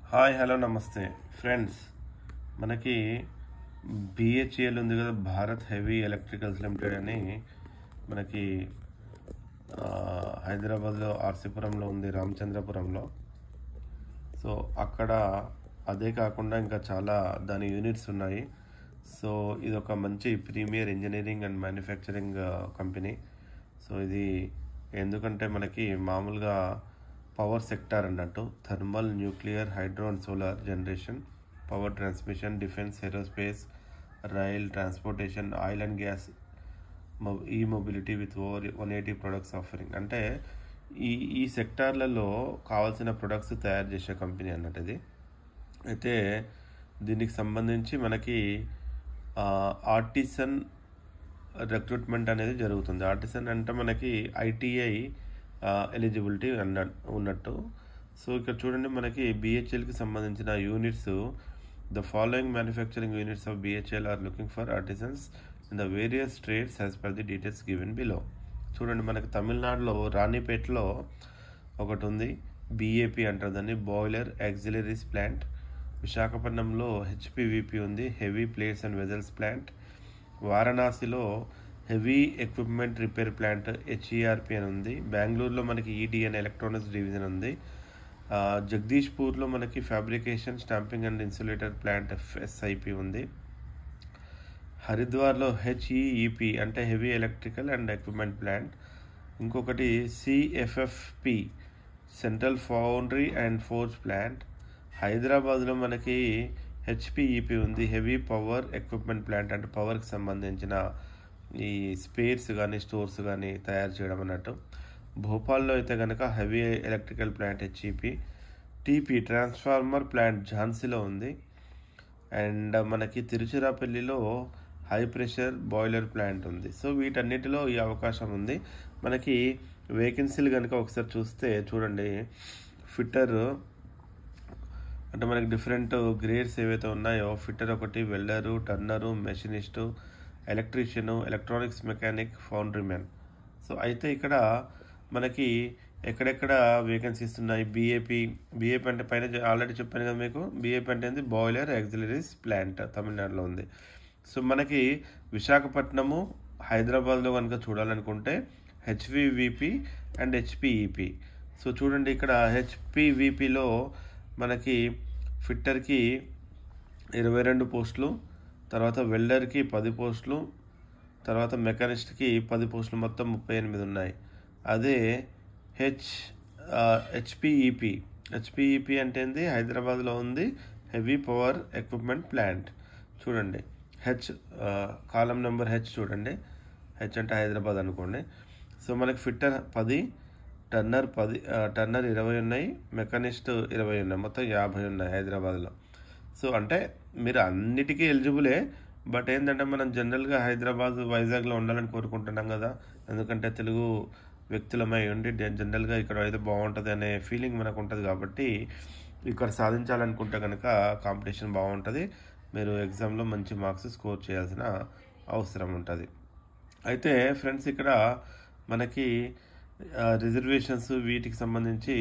Hi hello నమస్తే friends. మనకి BHEL ఉంది కదా, భారత్ హెవీ ఎలక్ట్రికల్స్ లిమిటెడ్ అని మనకి హైదరాబాద్లో ఆర్సీపురంలో ఉంది, రామచంద్రపురంలో. సో అక్కడ అదే కాకుండా ఇంకా చాలా దాని యూనిట్స్ ఉన్నాయి. సో ఇది ఒక మంచి premier engineering and manufacturing company. So ఇది ఎందుకంటే మనకి మామూలుగా పవర్ సెక్టార్ అన్నట్టు thermal, nuclear, hydro and solar generation, power transmission, defence, aerospace, rail transportation, oil and gas, e mobility with over 180 products offering. అంటే ఈ సెక్టార్లలో కావాల్సిన ప్రొడక్ట్స్ తయారు చేసే కంపెనీ అన్నట్టు ఇది. అయితే దీనికి సంబంధించి మనకి ఆర్టిసన్ రిక్రూట్మెంట్ అనేది జరుగుతుంది. ఆర్టిసన్ అంటే మనకి ఐటీఐ ఎలిజిబిలిటీ ఉన్నట్టు. సో ఇక్కడ చూడండి, మనకి బిహెచ్ఎల్కి సంబంధించిన units, the following manufacturing units of BHEL are looking for artisans in the various trades as per the details given below. చూడండి, మనకి తమిళనాడులో రాణిపేటలో ఒకటి ఉంది, బిఏపి అంటారు దాన్ని, బాయిలర్ ఆక్సిలరీస్ ప్లాంట్. విశాఖపట్నంలో హెచ్పివిపి ఉంది, heavy plates and vessels plant. వారణాసిలో హెవీ ఎక్విప్మెంట్ రిపేర్ ప్లాంట్ హెచ్ఈఆర్పి అని ఉంది. బెంగళూరులో మనకి ఈడిఎన్ ఎలక్ట్రానిక్స్ డివిజన్ ఉంది. జగదీష్పూర్లో మనకి fabrication, stamping and insulator plant FSIP ఉంది. హరిద్వార్లో హెచ్ఈఈపి అంటే heavy electrical and equipment plant. ఇంకొకటి CFFP central foundry and forge plant. హైదరాబాద్లో మనకి హెచ్పిఈపి ఉంది, హెవీ పవర్ ఎక్విప్మెంట్ ప్లాంట్, అంటే పవర్కి సంబంధించిన ఈ స్పేర్స్ కానీ స్టోర్స్ కానీ తయారు చేయడం అన్నట్టు. భోపాల్లో అయితే కనుక heavy electrical plant HEP. TP transformer plant ఝాన్సీలో ఉంది. అండ్ మనకి తిరుచిరాపల్లిలో హై ప్రెషర్ బాయిలర్ ప్లాంట్ ఉంది. సో వీటన్నిటిలో ఈ అవకాశం ఉంది. మనకి వేకెన్సీలు కనుక ఒకసారి చూస్తే చూడండి, ఫిట్టర్ అంటే మనకి డిఫరెంట్ గ్రేడ్స్ ఏవైతే ఉన్నాయో, ఫిట్టర్ ఒకటి, welder, turner, machinist, electrician, electronics mechanic, foundrymen. So అయితే ఇక్కడ మనకి ఎక్కడెక్కడ వేకెన్సీస్ ఉన్నాయి. బిఏపి అంటే పైన ఆల్రెడీ చెప్పాను కదా మీకు, బిఏపి అంటే ఏంది, బాయిలర్ ఆక్సిలరీస్ ప్లాంట్, తమిళనాడులో ఉంది. సో మనకి విశాఖపట్నము, హైదరాబాద్లో కనుక చూడాలనుకుంటే హెచ్వివిపి అండ్ హెచ్పిఈపి. సో చూడండి, ఇక్కడ హెచ్పివిపిలో మనకి ఫిట్టర్కి 22 పోస్టులు, తర్వాత వెల్డర్కి 10 పోస్టులు, తర్వాత మెకానిస్ట్కి 10 పోస్టులు, మొత్తం 38 ఉన్నాయి. అదే హెచ్పిఈపి అంటే ఏంది, హైదరాబాద్లో ఉంది, హెవీ పవర్ ఎక్విప్మెంట్ ప్లాంట్. చూడండి కాలం నెంబర్ హెచ్ చూడండి, హెచ్ అంటే హైదరాబాద్ అనుకోండి. సో మనకి ఫిట్టర్ 10, టర్నర్ 20 ఉన్నాయి, మెకానిస్ట్ 20 ఉన్నాయి, మొత్తం 50 ఉన్నాయి హైదరాబాద్లో. సో అంటే మీరు అన్నిటికీ ఎలిజిబులే, బట్ ఏంటంటే మనం జనరల్గా హైదరాబాద్, వైజాగ్లో ఉండాలని కోరుకుంటున్నాం కదా, ఎందుకంటే తెలుగు వ్యక్తులమై ఉండి జనరల్గా ఇక్కడ అయితే బాగుంటుంది అనే ఫీలింగ్ మనకు ఉంటుంది. కాబట్టి ఇక్కడ సాధించాలనుకుంటే కనుక కాంపిటీషన్ బాగుంటుంది, మీరు ఎగ్జామ్లో మంచి మార్క్స్ స్కోర్ చేయాల్సిన అవసరం ఉంటుంది. అయితే ఫ్రెండ్స్, ఇక్కడ మనకి రిజర్వేషన్స్ వీటికి సంబంధించి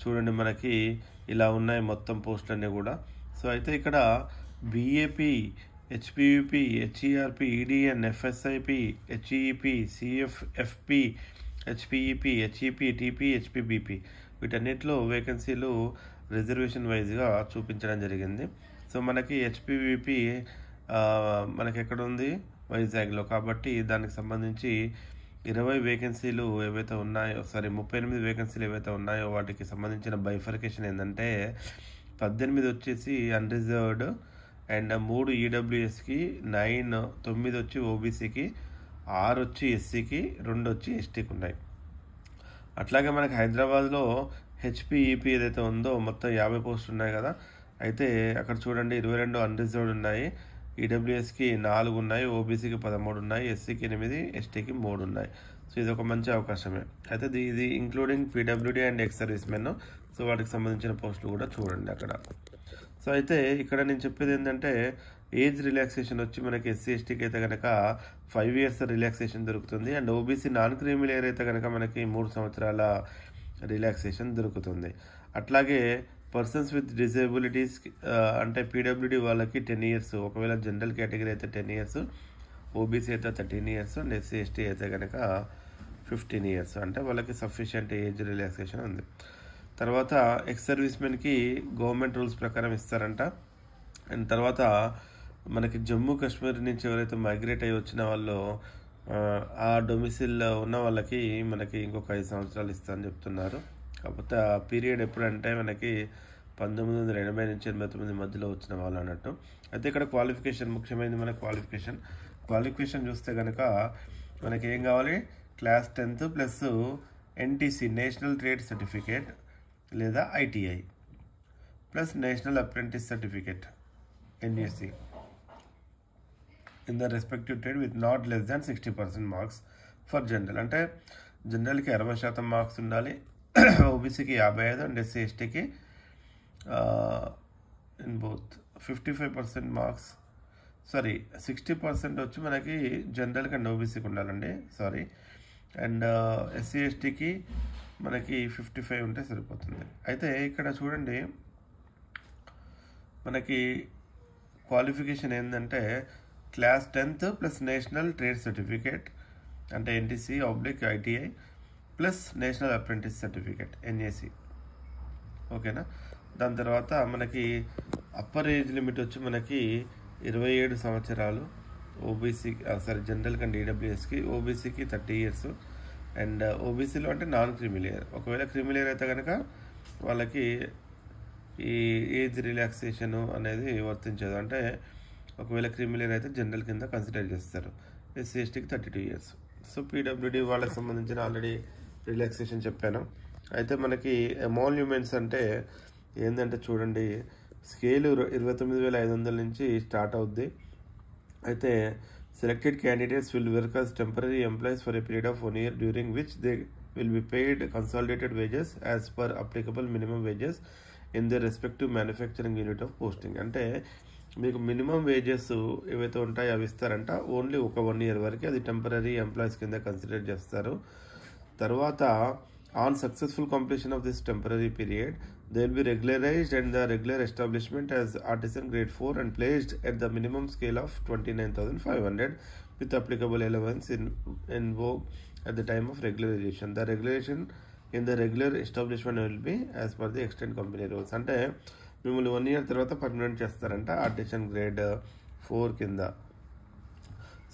చూడండి, మనకి ఇలా ఉన్నాయి మొత్తం పోస్టులన్నీ కూడా. సో అయితే ఇక్కడ బిఏపి, హెచ్పివిపి, హెచ్ఈఆర్పి, ఈడిఎన్, ఎఫ్ఎస్ఐపి, హెచ్ఈపి, సిఎఫ్ఎఫ్పి, హెచ్పిఈపి, హెచ్ఈపి, టీపీ, హెచ్పిబిపి వీటన్నిటిలో వేకెన్సీలు రిజర్వేషన్ వైజ్గా చూపించడం జరిగింది. సో మనకి హెచ్పివిపి మనకి ఎక్కడ ఉంది, వైజాగ్లో. కాబట్టి దానికి సంబంధించి 20 వేకెన్సీలు ఏవైతే ఉన్నాయో, 38 వేకెన్సీలు ఏవైతే ఉన్నాయో వాటికి సంబంధించిన బైఫర్కేషన్ ఏంటంటే 18 వచ్చేసి అన్రిజర్వ్డ్, అండ్ 3 ఈడబ్ల్యూఎస్కి, 9 వచ్చి ఓబీసీకి, 6 వచ్చి ఎస్సీకి, 2 వచ్చి ఎస్టీకి ఉన్నాయి. అట్లాగే మనకి హైదరాబాద్లో హెచ్పిఈపి ఏదైతే ఉందో మొత్తం 50 పోస్టులు ఉన్నాయి కదా. అయితే అక్కడ చూడండి, 22 అన్రిజర్వ్డ్ ఉన్నాయి, ఈడబ్ల్యూఎస్కి 4 ఉన్నాయి, ఓబీసీకి 13 ఉన్నాయి, ఎస్సీకి 8, ఎస్టీకి 3 ఉన్నాయి. సో ఇది ఒక మంచి అవకాశమే. అయితే ఇది including PWD and ex service men. So వాటికి సంబంధించిన పోస్టులు కూడా చూడండి అక్కడ. సో అయితే ఇక్కడ నేను చెప్పేది ఏంటంటే, ఏజ్ రిలాక్సేషన్ వచ్చి మనకి ఎస్సీ ఎస్టీకి అయితే కనుక 5 years రిలాక్సేషన్ దొరుకుతుంది, and OBC non creamy layer అయితే కనుక మనకి 3 సంవత్సరాల రిలాక్సేషన్ దొరుకుతుంది. అట్లాగే పర్సన్స్ విత్ డిజేబిలిటీస్ అంటే పీడబ్ల్యూడీ వాళ్ళకి 10 years, ఒకవేళ జనరల్ కేటగిరీ అయితే 10 years, ఓబీసీ అయితే 13 years, ఎస్సీ ఎస్టీ అయితే కనుక 15 years. అంటే వాళ్ళకి సఫిషియంట్ ఏజ్ రిలాక్సేషన్ ఉంది. తర్వాత ఎక్స్ సర్వీస్మెన్కి గవర్నమెంట్ రూల్స్ ప్రకారం ఇస్తారంట. అండ్ తర్వాత మనకి జమ్మూ కాశ్మీర్ నుంచి ఎవరైతే మైగ్రేట్ అయ్యి వచ్చిన వాళ్ళు ఆ డొమిసిల్లో ఉన్న వాళ్ళకి మనకి ఇంకొక 5 సంవత్సరాలు ఇస్తారని చెప్తున్నారు. కాకపోతే ఆ పీరియడ్ ఎప్పుడంటే మనకి 1980 నుంచి 89 మధ్యలో వచ్చిన వాళ్ళు అన్నట్టు. అయితే ఇక్కడ క్వాలిఫికేషన్ ముఖ్యమైనది. మన క్వాలిఫికేషన్ చూస్తే కనుక మనకి ఏం కావాలి, class 10th plus NTC national trade certificate లేదా ITI plus national apprentice certificate NAC in the respective trade with not less than 60% marks for general. అంటే జనరల్కి 60% మార్క్స్ ఉండాలి, ఓబీసీకి 55 అండ్ ఎస్సీ ఎస్టీకి ఇన్ బోత్ 55% మార్క్స్. 60% వచ్చి మనకి జనరల్కి అండ్ ఓబీసీకి ఉండాలండి, and SC ఎస్టీకి మనకి 55 ఉంటే సరిపోతుంది. అయితే ఇక్కడ చూడండి మనకి క్వాలిఫికేషన్ ఏంటంటే class 10th plus national trade certificate అంటే NTC ITI plus national apprentice certificate NAC. ఓకేనా. దాని తర్వాత మనకి అప్పర్ ఏజ్ లిమిట్ వచ్చి మనకి 27 సంవత్సరాలు ఓబీసీ జనరల్ అండ్ ఈడబ్ల్యూఎస్కి, ఓబీసీకి 30 years, అండ్ ఓబీసీలో అంటే నాన్ క్రిమిలేయర్. ఒకవేళ క్రిమిలేయర్ అయితే కనుక వాళ్ళకి ఈ ఏజ్ రిలాక్సేషన్ అనేది వర్తించదు. అంటే ఒకవేళ క్రిమిలేయర్ అయితే జనరల్ కింద కన్సిడర్ చేస్తారు. ఎస్సీ ఎస్టీకి 32 years. సో పీడబ్ల్యూడీ వాళ్ళకి సంబంధించిన ఆల్రెడీ రిలాక్సేషన్ చెప్పాను. అయితే మనకి ఎమాల్యుమెంట్స్ అంటే ఏంటంటే చూడండి, స్కేలు 29,500 నుంచి స్టార్ట్ అవుద్ది. అయితే selected candidates will work as temporary employees for a period of 1 year during which they will be paid consolidated wages as per applicable minimum wages in their respective manufacturing unit of posting. అంటే మీకు minimum wages ఏవైతే ఉంటాయో అవి ఇస్తారంట. Only ఒక 1 year వరకు అది temporary employees కింద కన్సిడర్ చేస్తారు. తర్వాత on successful completion of this temporary period they will be regularized and the regular establishment as artisan grade 4 and placed at the minimum scale of 29,500 with applicable allowance in vogue at the time of regularization. The regulation in the regular establishment will be as per the extent company rules. అంటే మిమ్మల్ని 1 year తర్వాత permanent చేస్తారంట artisan grade 4 కింద.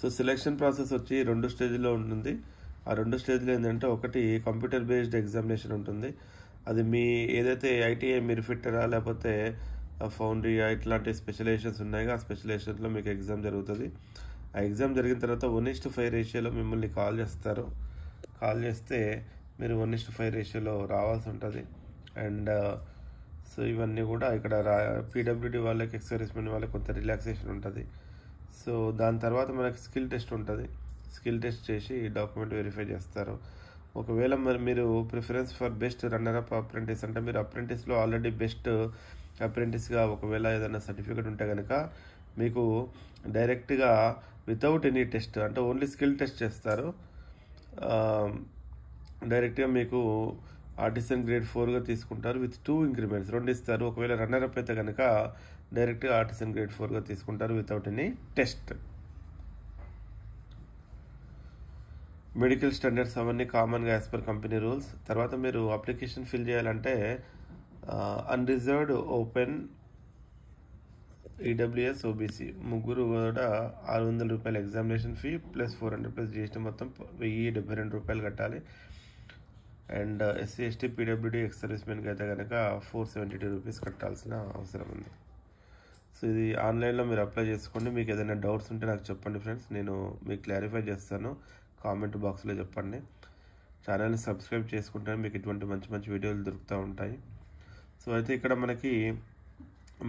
So selection process వచ్చి 2 స్టేజ్లో ఉంటుంది. ఆ 2 స్టేజ్లో ఏంటంటే ఒకటి కంప్యూటర్ బేస్డ్ ఎగ్జామినేషన్ ఉంటుంది. అది మీ ఏదైతే ఐటీఐ మీరు ఫిట్టరా లేకపోతే ఫౌండరీ ఇట్లాంటి స్పెషలైజేషన్స్ ఉన్నాయో ఆ స్పెషలైజేషన్లో మీకు ఎగ్జామ్ జరుగుతుంది. ఆ ఎగ్జామ్ జరిగిన తర్వాత 1:5 రేషియోలో మిమ్మల్ని కాల్ చేస్తారు. కాల్ చేస్తే మీరు 1:5 రేషియోలో రావాల్సి ఉంటుంది. అండ్ సో ఇవన్నీ కూడా ఇక్కడ పీడబ్ల్యూడీ వాళ్ళకి, ఎక్స్ సర్వీస్మెన్ వాళ్ళకి కొంత రిలాక్సేషన్ ఉంటుంది. సో దాని తర్వాత మనకి స్కిల్ టెస్ట్ ఉంటుంది. స్కిల్ టెస్ట్ చేసి డాక్యుమెంట్ వెరిఫై చేస్తారు. ఒకవేళ మరి మీరు preference for best runner up apprentice అంటే మీరు అప్రెంటిస్లో ఆల్రెడీ బెస్ట్ అప్రెంటిస్గా ఒకవేళ ఏదైనా సర్టిఫికేట్ ఉంటే కనుక మీకు డైరెక్ట్గా వితౌట్ ఎనీ టెస్ట్ అంటే ఓన్లీ స్కిల్ టెస్ట్ చేస్తారు. డైరెక్ట్గా మీకు ఆర్టిసన్ గ్రేడ్ 4గా తీసుకుంటారు విత్ 2 increments 2 ఇస్తారు. ఒకవేళ రన్నర్ అప్ అయితే కనుక డైరెక్ట్గా ఆర్టిసన్ గ్రేడ్ 4గా తీసుకుంటారు without any test. Medical standards అవన్నీ కామన్గా యాజ్ పర్ కంపెనీ రూల్స్. తర్వాత మీరు అప్లికేషన్ ఫిల్ చేయాలంటే అన్రిజర్వ్డ్ ఓపెన్ ఈడబ్ల్యూఎస్ ఓబీసీ ముగ్గురు కూడా 600 రూపాయలు examination fee plus 400 plus GST మొత్తం 1,072 రూపాయలు కట్టాలి. And SC ST PWD ex సర్వీస్మెన్కి అయితే కనుక 472 రూపీస్ కట్టాల్సిన అవసరం ఉంది. సో ఇది ఆన్లైన్లో మీరు అప్లై చేసుకోండి. మీకు ఏదైనా డౌట్స్ ఉంటే నాకు చెప్పండి ఫ్రెండ్స్, నేను మీకు క్లారిఫై చేస్తాను. కామెంట్ బాక్స్లో చెప్పండి. ఛానల్ని సబ్స్క్రైబ్ చేసుకుంటే మీకు ఇటువంటి మంచి మంచి వీడియోలు దొరుకుతూ ఉంటాయి. సో అయితే ఇక్కడ మనకి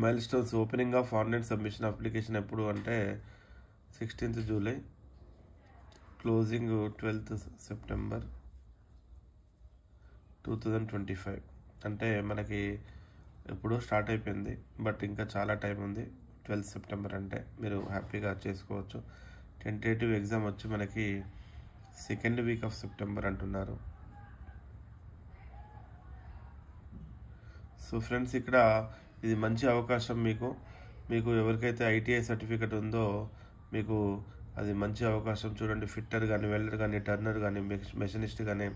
mile stones opening of online submission application ఎప్పుడు అంటే 16th July, closing 12th September 2025. అంటే మనకి ఎప్పుడో స్టార్ట్ అయిపోయింది, బట్ ఇంకా చాలా టైం ఉంది. 12th September అంటే మీరు హ్యాపీగా చేసుకోవచ్చు. టెంటేటివ్ ఎగ్జామ్ వచ్చి మనకి 2nd week of September అంటున్నారు. సో ఫ్రెండ్స్, ఇక్కడ ఇది మంచి అవకాశం మీకు ఎవరికైతే ఐటీఐ సర్టిఫికెట్ ఉందో మీకు అది మంచి అవకాశం. చూడండి, ఫిట్టర్ కానీ, వెల్డర్ కానీ, టర్నర్ కానీ, మెషినిస్ట్ కానీ,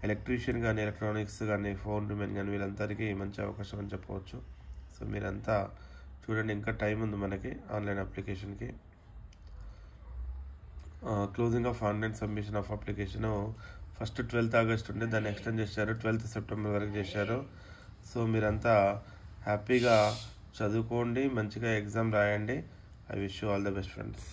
ఎలక్ట్రీషియన్ కానీ, ఎలక్ట్రానిక్స్ కానీ, ఫోన్ రిమెన్ కానీ, వీళ్ళందరికీ మంచి అవకాశం అని చెప్పవచ్చు. సో మీరంతా చూడండి, ఇంకా టైం ఉంది మనకి ఆన్లైన్ అప్లికేషన్కి. Closing of online submission of application first 12th August ఉండే, దాన్ని ఎక్స్టెండ్ చేశారు, 12th సెప్టెంబర్ వరకు చేశారు. సో మీరంతా హ్యాపీగా చదువుకోండి, మంచిగా ఎగ్జామ్ రాయండి. I wish you all the best friends.